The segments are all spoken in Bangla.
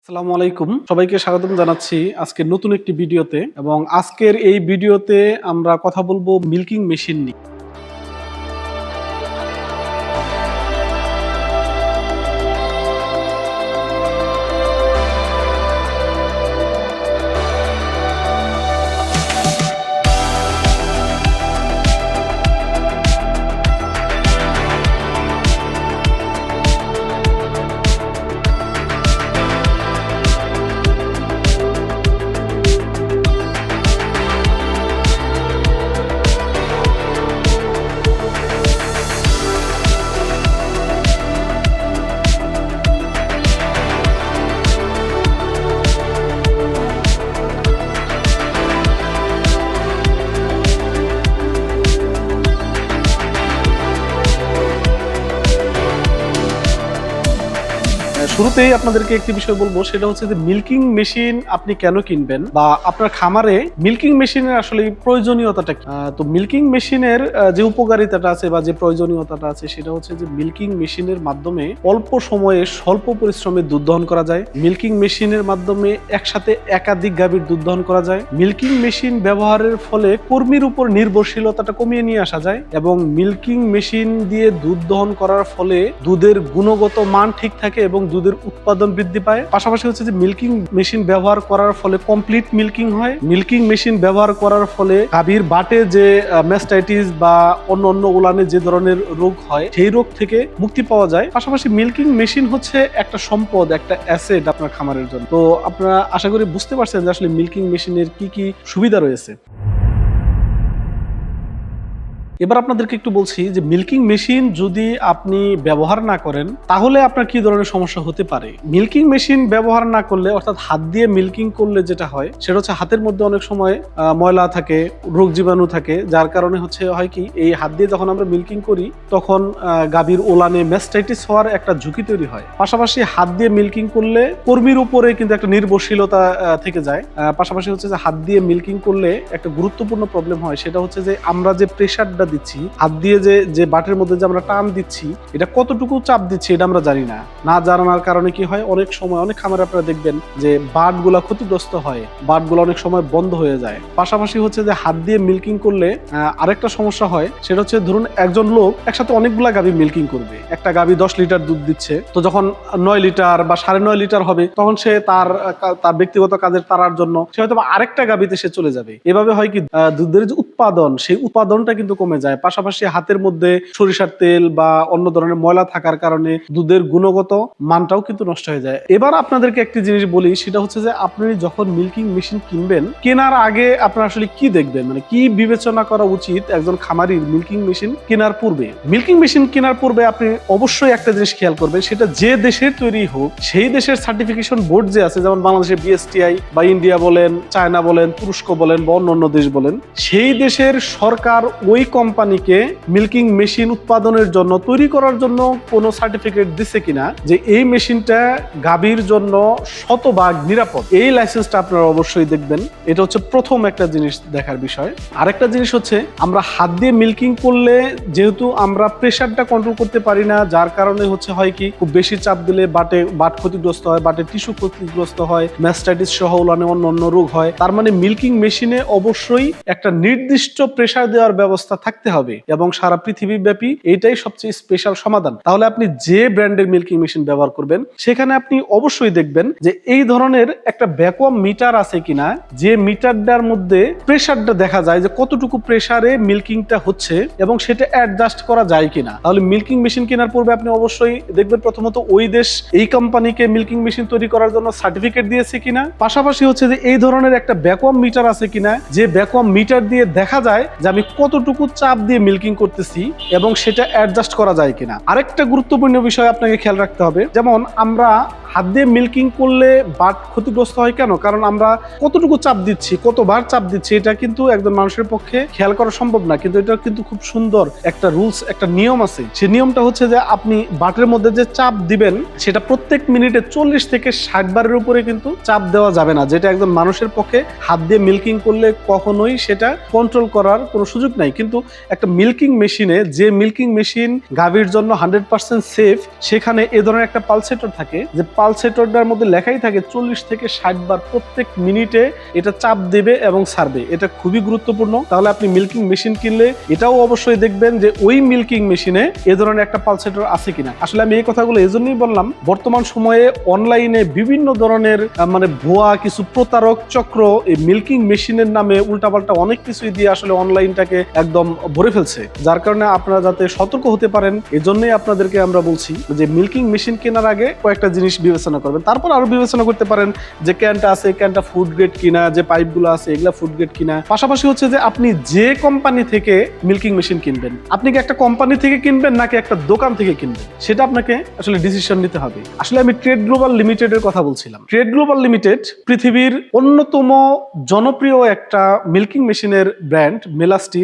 আসসালামু আলাইকুম, সবাইকে স্বাগতম জানাচ্ছি আজকের নতুন একটি ভিডিওতে। এবং আজকের এই ভিডিওতে আমরা কথা বলবো মিল্কিং মেশিন নিয়ে। শুরুতেই আপনাদেরকে একটি বিষয় বলবো, সেটা হচ্ছে যে মিল্কিং মেশিন আপনি কেন কিনবেন বা আপনার খামারে মিল্কিং মেশিনের আসলে প্রয়োজনীয়তাটা কি। তো মিল্কিং মেশিনের যে উপকারিতাটা আছে বা যে প্রয়োজনীয়তাটা আছে সেটা হচ্ছে যে মিল্কিং মেশিনের মাধ্যমে অল্প সময়ে স্বল্প পরিশ্রমে দুধ দহন করা যায়। মিল্কিং মেশিনের মাধ্যমে একসাথে একাধিক গাভীর দুধ দহন করা যায়। মিল্কিং মেশিন ব্যবহারের ফলে কর্মীর উপর নির্ভরশীলতাটা কমিয়ে নিয়ে আসা যায় এবং মিল্কিং মেশিন দিয়ে দুধ দহন করার ফলে দুধের গুণগত মান ঠিক থাকে এবং দুধের উৎপাদন বৃদ্ধি পায়। পাশাপাশি হচ্ছে যে মিল্কিং মেশিন ব্যবহার করার ফলে কমপ্লিট মিল্কিং হয়। মিল্কিং মেশিন ব্যবহার করার ফলে গাভীর বাটে যে ম্যাস্টাইটিস বা অন্য উলানে যে ধরনের রোগ হয় সেই রোগ থেকে মুক্তি পাওয়া যায়। পাশাপাশি মিল্কিং মেশিন হচ্ছে একটা সম্পদ, একটা অ্যাসেট আপনার খামারের জন্য। তো আপনারা আশা করি বুঝতে পারছেন যে আসলে মিল্কিং মেশিনের কি কি সুবিধা রয়েছে। এবার আপনাদেরকে একটু বলছি যে মিল্কিং মেশিন যদি আপনি ব্যবহার না করেন তাহলে আপনার কি ধরনের সমস্যা হতে পারে। মিল্কিং মেশিন ব্যবহার না করলে, অর্থাৎ হাত দিয়ে মিল্কিং করলে যেটা হয় সেটা হচ্ছে হাতের মধ্যে অনেক সময় ময়লা থাকে, রোগ জীবাণু থাকে, যার কারণে হয় কি এই হাত দিয়ে যখন আমরা মিল্কিং করি তখন গাভীর ওলানে ম্যাস্টাইটিস হওয়ার একটা ঝুঁকি তৈরি হয়। পাশাপাশি হাত দিয়ে মিল্কিং করলে কর্মীর উপরে কিন্তু একটা নির্ভরশীলতা থেকে যায়। পাশাপাশি হচ্ছে যে হাত দিয়ে মিল্কিং করলে একটা গুরুত্বপূর্ণ প্রবলেম হয়, সেটা হচ্ছে যে আমরা যে প্রেসারটা দিচ্ছি হাত দিয়ে, যে বাটের মধ্যে যে আমরা টান দিচ্ছি এটা কতটুকু চাপ দিচ্ছি এটা আমরা জানি না জানার কারণে কি হয়, অনেক সময় অনেক খামারে আপনারা দেখবেন যে বাটগুলা ক্ষতিগ্রস্ত হয়, বাটগুলো অনেক সময় বন্ধ হয়ে যায়। পাশাপাশি হচ্ছে যে হাত দিয়ে মিল্কিং করলে আরেকটা সমস্যা হয়, সেটা হচ্ছে ধরুন একজন লোক একসাথে অনেকগুলা গাভী মিল্কিং করবে। একটা গাভী 10 লিটার দুধ দিচ্ছে, তো যখন 9 লিটার বা 9.5 লিটার হবে তখন সে তার ব্যক্তিগত কাজের তারার জন্য সে হয়তো আরেকটা গাভীতে সে চলে যাবে। এভাবে হয় কি দুধের যে উৎপাদন সেই উৎপাদনটা কিন্তু কমে যায়। পাশাপাশি হাতের মধ্যে সরিষার তেল বা অন্য ধরনের ময়লা থাকার কারণে দুধের গুণগত মানটাও কিন্তু নষ্ট হয়ে যায়। এবার আপনাদেরকে একটি জিনিস বলি, সেটা হচ্ছে যে আপনি যখন মিল্কিং মেশিন কিনবেন কেনার আগে আপনারা আসলে কি দেখবেন, মানে কি বিবেচনা করা উচিত একজন খামারির মিল্কিং মেশিন কেনার পূর্বে। মিল্কিং মেশিন কেনার পূর্বে আপনি অবশ্যই একটা জিনিস খেয়াল করবেন, সেটা যে দেশের তৈরি হোক সেই দেশের সার্টিফিকেশন বোর্ড যে আছে, যেমন বাংলাদেশের বিএসটিআই বা ইন্ডিয়া বলেন, চায়না বলেন, তুরস্ক বলেন বা অন্য দেশ বলেন, সেই দেশের সরকার ওই কোম্পানিকে মিল্কিং মেশিন উৎপাদনের জন্য তৈরি করার জন্য কোনো সার্টিফিকেট দিছে কিনা যে এই মেশিনটা গাভীর জন্য শতভাগ নিরাপদ, এই লাইসেন্সটা আপনারা অবশ্যই দেখবেন। এটা হচ্ছে প্রথম একটা জিনিস দেখার বিষয়। আরেকটা জিনিস হচ্ছে আমরা হাত দিয়ে মিল্কিং করলে যেহেতু আমরা প্রেসারটা কন্ট্রোল করতে পারি না, যার কারণে হয় কি খুব বেশি চাপ দিলে বাট ক্ষতিগ্রস্ত হয়, বাটের টিস্যু ক্ষতিগ্রস্ত হয়, ম্যাস্টাইটিস সহ উলানে অন্য রোগ হয়। তার মানে মিল্কিং মেশিনে অবশ্যই একটা নির্দিষ্ট প্রেসার দেওয়ার ব্যবস্থা থাকতে হবে এবং সারা পৃথিবী ব্যাপী এটাই সবচেয়ে স্পেশাল সমাধান। তাহলে আপনি যে ব্র্যান্ডের মিল্কিং মেশিন ব্যবহার করবেন সেখানে আপনি অবশ্যই দেখবেন যে এই ধরনের একটা ভ্যাকুয়াম মিটার আছে কিনা, যে মিটারটার মধ্যে প্রেসারটা দেখা যায় যে কতটুকু প্রেসারে মিল্কিংটা হচ্ছে এবং সেটা অ্যাডজাস্ট করা যায় কিনা। তাহলে মিল্কিং মেশিন কেনার পূর্বে আপনি অবশ্যই দেখবেন প্রথমত ওই দেশ এই কোম্পানিকে মিল্কিং মেশিন তৈরি করার জন্য সার্টিফিকেট দিয়েছে কিনা। পাশাপাশি হচ্ছে যে এই ধরনের একটা ভ্যাকুয়াম মিটার আছে কিনা, যে ভ্যাকুয়াম মিটার দিয়ে দেখা যায় যে আমি কতটুকু চাপ দিয়ে মিল্কিং করতেছি এবং সেটা অ্যাডজাস্ট করা যায় কিনা। আরেকটা গুরুত্বপূর্ণ বিষয় আপনাকে খেয়াল রাখতে হবে, যেমন আমরা হাত দিয়ে মিল্কিং করলে বাট ক্ষতিগ্রস্ত হয় কেন, কারণ আমরা কতটুকু চাপ দিচ্ছি, কতবার চাপ দিচ্ছি এটা কিন্তু একজন মানুষের পক্ষে খেয়াল করা সম্ভব না। কিন্তু এটা কিন্তু খুব সুন্দর একটা রুলস, একটা নিয়ম আছে। সেই নিয়মটা হচ্ছে যে আপনি বাটের মধ্যে যে চাপ দিবেন সেটা প্রত্যেক মিনিটে 40 থেকে 60 বারের উপরে কিন্তু চাপ দেওয়া যাবে না, যেটা একজন মানুষের পক্ষে হাত দিয়ে মিল্কিং করলে কখনোই সেটা কন্ট্রোল কন্ট্রোল করার কোনো সুযোগ নাই। কিন্তু একটা মিল্কিং মেশিনে, যে মিল্কিং মেশিন গাভীর জন্য 100% সেফ, সেখানে এ ধরনের একটা পালসেটর থাকে, যে পালসেটরটার মধ্যে লেখাই থাকে 40 থেকে 60 বার প্রত্যেক মিনিটে এটা চাপ দেবে এবং ছাড়বে। এটা খুবই গুরুত্বপূর্ণ। তাহলে আপনি মিল্কিং মেশিন কিনলে এটাও অবশ্যই দেখবেন যে ওই মিল্কিং মেশিনে এ ধরনের একটা পালসেটর আছে কিনা। আসলে আমি এই কথাগুলো এজন্যই বললাম, বর্তমান সময়ে অনলাইনে বিভিন্ন ধরনের মানে ভুয়া কিছু প্রতারক চক্র এই মিল্কিং মেশিনের নামে উল্টাপাল্টা অনেক কিছুই দিয়ে আসলে অনলাইনটাকে একদম ভরে ফেলছে। যার কারণে আপনারা যাতে সতর্ক হতে পারেন, এজন্যই আপনাদেরকে আমরা বলছি যে মিল্কিং মেশিন কেনার আগে কয়েকটা জিনিস বিবেচনা করবেন। তারপর আরো বিবেচনা করতে পারেন যে ক্যানটা আছে, ক্যানটা ফুড গ্রেড কিনা, যে পাইপগুলো আছে এগুলা ফুড গ্রেড কিনা। পাশাপাশি হচ্ছে যে আপনি যে কোম্পানি থেকে মিল্কিং মেশিন কিনবেন, আপনি কি একটা কোম্পানি থেকে কিনবেন নাকি একটা দোকান থেকে কিনবেন, সেটা আপনাকে আসলে ডিসিশন নিতে হবে। আসলে আমি ট্রেড গ্লোবাল লিমিটেডের কথা বলছিলাম। ট্রেড গ্লোবাল লিমিটেড পৃথিবীর অন্যতম জনপ্রিয় একটা মিল্কিং মেশিনের ব্র্যান্ড, মেলাস্টি,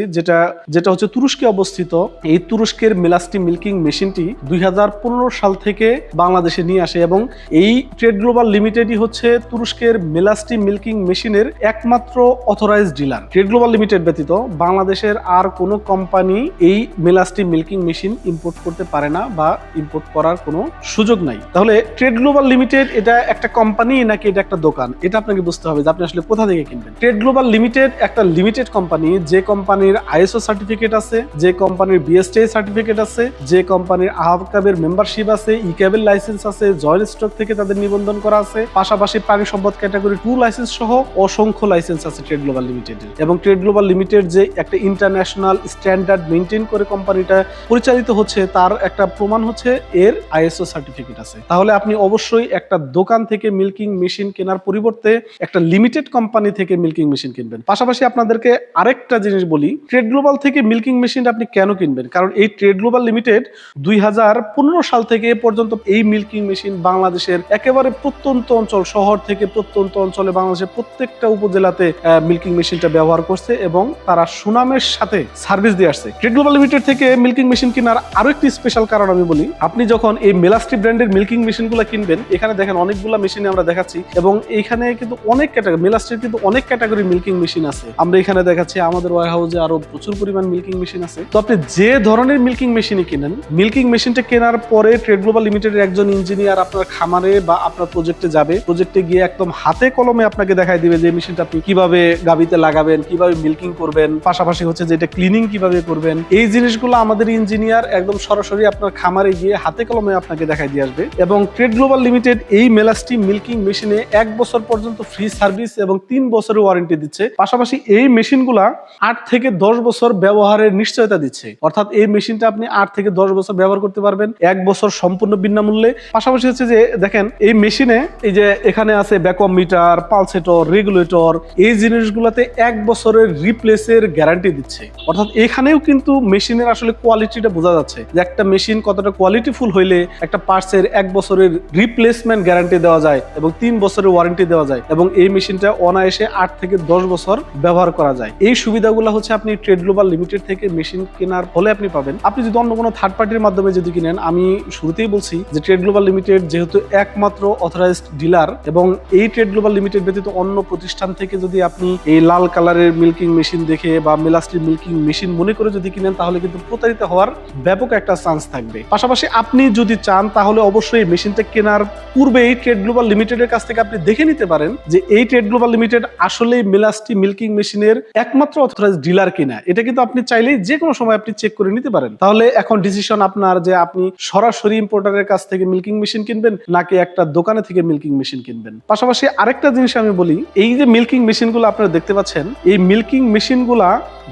যেটা হচ্ছে তুরস্কে অবস্থিত। এই তুরস্কের মেলাস্টি মিল্কিং মেশিনটি 2015 সাল থেকে বাংলাদেশে নিয়ে আসে এবং এই ট্রেড গ্লোবাল লিমিটেডই হচ্ছে তুরস্কের মেলাস্টি মিল্কিং মেশিনের একমাত্র authorised dealer. Trade global limited ব্যতীত বাংলাদেশের আর কোনো কোম্পানি এই মেলাস্টি মিল্কিং মেশিন ইম্পোর্ট করতে পারে না বা ইম্পোর্ট করার কোনো সুযোগ নাই। তাহলে ট্রেড গ্লোবাল লিমিটেড এটা একটা কোম্পানি নাকি এটা একটা দোকান, এটা আপনাকে বুঝতে হবে যে আপনি আসলে কোথা থেকে কিনবেন। ট্রেড গ্লোবাল লিমিটেড একটা লিমিটেড কোম্পানি, যে কোম্পানির আইএসও সার্টিফিকেট আছে, যে কোম্পানির বিএসটিআই সার্টিফিকেট আছে, যে কোম্পানির আহকাবের মেম্বারশিপ আছে, ই ক্যাবেল লাইসেন্স আছে, জয়েন্ট স্টক থেকে তাদের নিবন্ধন করা আছে, পাশাপাশি প্রাণী সম্পদ ক্যাটাগরি 2 লাইসেন্স সহ অসংখ্য লাইসেন্স আছে ট্রেড গ্লোবাল লিমিটেডের। এবং ট্রেড গ্লোবাল লিমিটেড যে একটা ইন্টারন্যাশনাল স্ট্যান্ডার্ড মেনটেন করে কোম্পানিটা পরিচালিত হচ্ছে, তার একটা প্রমাণ হচ্ছে এর আইএসও সার্টিফিকেট আছে। তাহলে আপনি অবশ্যই একটা দোকান থেকে মিল্কিং মেশিন কেনার পরিবর্তে একটা লিমিটেড কোম্পানি থেকে মিল্কিং মেশিন কিনবেন। পাশাপাশি আপনাদেরকে আরেকটা জিনিস বলি, ট্রেড গ্লোবাল থেকে মিল্কিং মেশিনটা আপনি কেন কিনবেন? কারণ এই ট্রেড গ্লোবাল লিমিটেড 2015 সাল থেকে এ পর্যন্ত এই মিল্কিং মেশিন বাংলাদেশের একেবারে প্রত্যন্ত অঞ্চল, শহর থেকে প্রত্যন্ত অঞ্চলে বাংলাদেশের প্রত্যেকটা উপজেলাতে মিল্কিং মেশিনটা ব্যবহার করছে এবং তারা সুনামের সাথে সার্ভিস দিয়ে আসছে। ট্রেড গ্লোবাল লিমিটেড থেকে মিল্কিং মেশিন কেনার আরো একটি স্পেশাল কারণ আমি বলি, আপনি যখন এই মেলাস্টি ব্র্যান্ডের মিল্কিং মেশিনগুলো কিনবেন, এখানে দেখেন অনেকগুলো মেশিন আমরা দেখাচ্ছি এবং এইখানে কিন্তু অনেক ক্যাটাগরি, মেলাস্টির কিন্তু অনেক ক্যাটাগরি মিল্কিং মেশিন আছে। আমরা এখানে দেখাচ্ছি আমাদের ওয়ার হাউসে আরো প্রচুর পরিমাণ মিল্কিং মেশিন আছে। তো আপনি যে ধরনের মিল্কিং মেশিনই কিনেন, মিল্কিং মেশিনটা কেনার পরে ট্রেড গ্লোবাল লিমিটেডের একজন ইঞ্জিনিয়ার আপনার খামারে বা আপনার প্রজেক্টে যাবে, প্রজেক্টে গিয়ে একদম হাতে কলমে আপনাকে দেখাই দিবে যে মেশিনটা আপনি কিভাবে গাবিতে লাগাবেন, কিভাবে মিল্কিং করবেন, পাশাপাশি হচ্ছে যে এটা ক্লিনিং কিভাবে করবেন। এই জিনিসগুলো আমাদের ইঞ্জিনিয়ার একদম সরাসরি আপনার খামারে গিয়ে হাতে কলমে আপনাকে দেখাই দিয়ে আসবে। এবং ট্রেড গ্লোবাল লিমিটেড এই মেলাস্টি মিল্কিং মেশিনে 1 বছর পর্যন্ত ফ্রি সার্ভিস এবং 3 বছরের ওয়ারেন্টি দিচ্ছে। পাশাপাশি এই মেশিনগুলা 8 থেকে 10 বছর ব্যবহারের নিশ্চয়তা দিচ্ছে। অর্থাৎ এই মেশিনটা আপনি 8 থেকে 10 বছর ব্যবহার করতে পারবেন, 1 বছর সম্পূর্ণ বিনামূল্যে। পাশাপাশি হচ্ছে যে দেখেন এই মেশিনে এই যে এখানে আছে ভ্যাকুয়াম মিটার, পালসেটর, রেগুলেটর, এই জিনিসগুলোতে 1 বছরের রিপ্লেসের গ্যারান্টি দিচ্ছে। অর্থাৎ এখানেও কিন্তু মেশিনের আসলে কোয়ালিটিটা বোঝা যাচ্ছে যে একটা মেশিন কতটা কোয়ালিটিফুল হইলে একটা পার্টসের 1 বছরের রিপ্লেসমেন্ট গ্যারান্টি দেওয়া যায় এবং 3 বছরের ওয়ারেন্টি দেওয়া যায় এবং এই মেশিনটা অনায়াসে 8 থেকে 10 বছর ব্যবহার করা যায়। এই সুবিধাগুলো হচ্ছে আপনি ট্রেড গ্লোবাল লিমিটেড থেকে মেশিন কেনার ফলে আপনি পাবেন। আপনি যদি অন্য কোনো থার্ড পার্টির মাধ্যমে যদি কিনেন, আমি শুরুতেই বলছি যে ট্রেড গ্লোবাল লিমিটেড যেহেতু একমাত্র অথরাইজড ডিলার এবং এই ট্রেড গ্লোবাল লিমিটেড ব্যতীত অন্য প্রতিষ্ঠান থেকে যদি আপনি এই লাল কালারের মিল্কিং মেশিন দেখে বা মেলাস্টির মিল্কিং মেশিন মনে করে যদি কিনেন, তাহলে কিন্তু প্রতারিত হওয়ার ব্যাপক একটা চান্স থাকবে। পাশাপাশি আপনি যদি চান তাহলে অবশ্যই মেশিনটা কেনার পূর্বে এই ট্রেড গ্লোবাল লিমিটেডের কাছ থেকে আপনি দেখে নিতে পারেন যে এই ট্রেড গ্লোবাল লিমিটেড আসলে মেলাস্টি মিল্কিং মেশিনের একমাত্র অথরাইজড ডিলার কিনা। এটা কিন্তু আপনি চাইলেই যে কোনো সময় আপনি চেক করে নিতে পারেন। তাহলে এখন ডিসিশন আপনার যে আপনি সরাসরি ইম্পোর্টারের কাছ থেকে মিল্কিং মেশিন কিনবেন নাকি একটা দোকানে থেকে মিল্কিং মেশিন কিনবেন। পাশাপাশি আরেকটা জিনিস আমি বলি, এই যে মিল্কিং মেশিনগুলো আপনারা দেখতে পাচ্ছেন, এই মিল্কিং মেশিনগুলা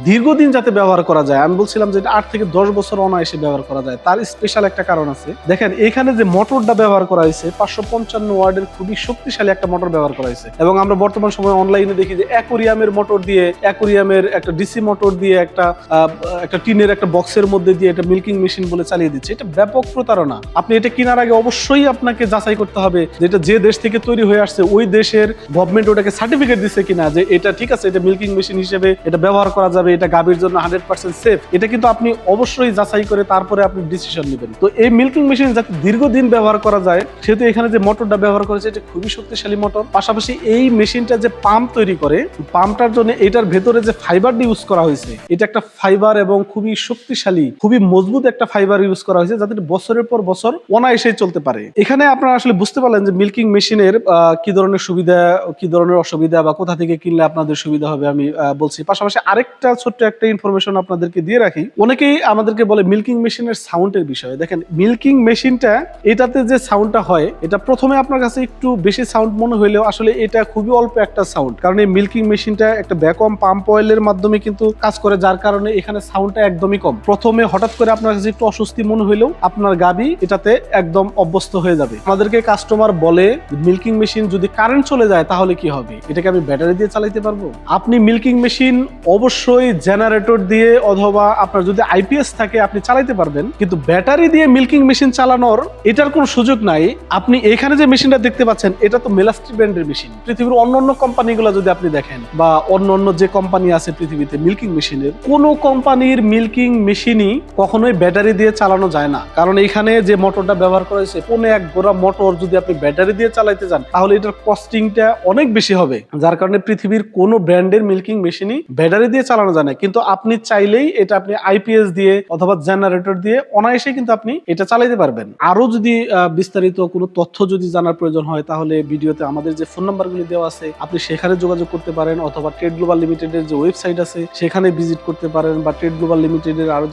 দীর্ঘদিন যাতে ব্যবহার করা যায়, আমি বলছিলাম যে 8 থেকে 10 বছর অনায়াসে ব্যবহার করা যায়, তার স্পেশাল একটা কারণ আছে। দেখেন এখানে যে মোটরটা ব্যবহার করা হয়েছে 555 ওয়াটের খুবই শক্তিশালী একটা মোটর ব্যবহার করা হয়েছে এবং আমরা বর্তমান সময়ে অনলাইনে দেখি যে অ্যাকোরিয়ামের মোটর দিয়ে, অ্যাকোরিয়ামের একটা ডিসি মোটর দিয়ে একটা টিনের একটা বক্সের মধ্যে দিয়ে এটা মিল্কিং মেশিন বলে চালিয়ে দিচ্ছে। এটা ব্যাপক প্রতারণা। আপনি এটা কেনার আগে অবশ্যই আপনাকে যাচাই করতে হবে যে এটা যে দেশ থেকে তৈরি হয়ে আসছে ওই দেশের গভর্নমেন্ট ওটাকে সার্টিফিকেট দিচ্ছে কিনা যে এটা ঠিক আছে, এটা মিল্কিং মেশিন হিসেবে এটা ব্যবহার করা যাবে, এটা গাভীর জন্য 100% সেফ। এটা কিন্তু আপনি অবশ্যই যাচাই করে তারপরে আপনি ডিসিশন নেবেন। তো এই মিল্কিং মেশিন যাতে দীর্ঘদিন ব্যবহার করা যায় সেহেতু এখানে যে মোটরটা ব্যবহার করেছে এটা খুবই শক্তিশালী মোটর। পাশাপাশি এই মেশিনটা যে পাম্প তৈরি করে, পাম্পটার জন্য এটার ভেতরে যে ফাইবারটি ইউজ করা হয়েছে এটা একটা ফাইবার এবং খুবই শক্তিশালী, খুবই মজবুত একটা ফাইবার ইউজ করা হয়েছে, যাতে বছরের পর বছর অনায়াসে চলতে পারে। এখানে আপনারা আসলে বুঝতে পারলেন যে মিল্কিং মেশিনের কি ধরনের সুবিধা, কি ধরনের অসুবিধা বা কোথা থেকে কিনলে আপনাদের সুবিধা হবে আমি বলছি। পাশাপাশি আরেকটা ছোট্ট একটা ইনফরমেশন আপনাদেরকে দিয়ে রাখি। অনেকেই আমাদেরকে বলে মিল্কিং মেশিনের সাউন্ডের বিষয়ে। দেখেন, মিল্কিং মেশিনটা এটাতে যে সাউন্ডটা হয় এটা প্রথমে আপনার কাছে একটু বেশি সাউন্ড মনে হইলেও আসলে এটা খুবই অল্প একটা সাউন্ড, কারণ এই মিল্কিং মেশিনটা একটা ভ্যাকুয়াম পাম্প অয়েলের মাধ্যমে কিন্তু কাজ করে, যার কারণে এখানে সাউন্ডটা একদমই কম। প্রথমে হঠাৎ করে আপনার কাছে একটু অস্বস্তি মনে হইলেও আপনার গাবি এটাতে একদম অভ্যস্ত হয়ে যাবে। আমাদেরকে কাস্টমার বলে মিল্কিং মেশিন যদি কারেন্ট চলে যায় তাহলে কি হবে, এটাকে আমি ব্যাটারি দিয়ে চালাতে পারবো? আপনি মিল্কিং মেশিন অবশ্যই জেনারেটর দিয়ে অথবা আপনার যদি আইপিএস থাকে আপনি চালাতে পারবেন, কিন্তু ব্যাটারি দিয়ে মিল্কিং মেশিন চালানোর এটার কোনো সুযোগ নাই। আপনি এখানে যে মেশিনটা দেখতে পাচ্ছেন এটা তো মেলাস্ট্রি ব্র্যান্ডের মেশিন। পৃথিবীর অন্যান্য কোম্পানিগুলো যদি আপনি দেখেন বা অন্যান্য যে কোম্পানি আছে পৃথিবীতে মিল্কিং মেশিনের, কোন কোম্পানির মিল্কিং মেশিনই কখনোই ব্যাটারি দিয়ে চালানো যায় না। কারণ এখানে যে মোটরটা ব্যবহার করা হয়েছে, পৌনে 1 গোড়া মোটর যদি আপনি ব্যাটারি দিয়ে চালাইতে যান তাহলে এটার কস্টিংটা অনেক বেশি হবে, যার কারণে পৃথিবীর কোনো ব্র্যান্ডের মিল্কিং মেশিনই ব্যাটারি দিয়ে চালানো যায় না। কিন্তু আপনি চাইলেই এটা আপনি আইপিএস দিয়ে অথবা জেনারেটর দিয়ে অনায়াসে কিন্তু আপনি এটা চালাতে পারবেন। আরো যদি বিস্তারিত কোনো তথ্য যদি জানার প্রয়োজন হয় তাহলে ভিডিওতে আমাদের যে ফোন নাম্বারগুলি দেওয়া আছে আপনি সেখানে যোগাযোগ করতে পারেন, অথবা ট্রেড গ্লোবাল লিমিটেডের যে ওয়েবসাইট আছে সেখানে ভিজিট করতে পারেন, বা ট্রেড গ্লোবাল লিমিটেডের আরো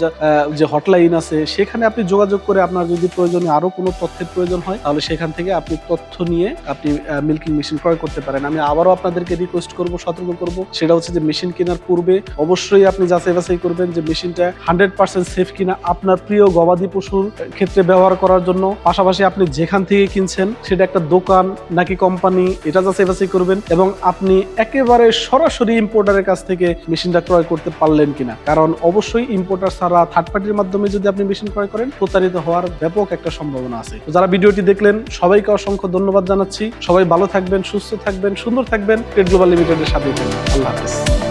যে হটলাইন আছে সেখানে আপনি যোগাযোগ করে আপনার যদি প্রয়োজনে আরো কোনো তথ্যের প্রয়োজন হয় তাহলে সেখান থেকে আপনি তথ্য নিয়ে আপনি মিল্কিং মেশিন ক্রয় করতে পারেন। আমি আবারও আপনাদেরকে রিকোয়েস্ট করব, সতর্ক করব, সেটা হচ্ছে যে মেশিন কেনার পূর্বে অবশ্যই আপনি যাচাই বাছাই করবেন যে মেশিনটা 100% সেফ কিনা আপনার প্রিয় গবাদি পশুর ক্ষেত্রে ব্যবহার করার জন্য। পাশাপাশি আপনি যেখান থেকে কিনছেন সেটা একটা দোকান নাকি কোম্পানি এটা যাচাই বাছাই করবেন, এবং আপনি একেবারে সরাসরি ইম্পোর্টারের কাছ থেকে মেশিনটা ক্রয় করতে পারলেন কিনা। কারণ অবশ্যই ইম্পোর্টার ছাড়া থার্ড পার্টির মাধ্যমে যদি আপনি মেশিন ক্রয় করেন প্রতারিত হওয়ার ব্যাপক একটা সম্ভাবনা আছে। তো যারা ভিডিওটি দেখলেন সবাইকে অসংখ্য ধন্যবাদ জানাচ্ছি। সবাই ভালো থাকবেন, সুস্থ থাকবেন, সুন্দর থাকবেন, ট্রেড গ্লোবাল লিমিটেডের সাথে থাকবেন। আল্লাহ হাফেজ।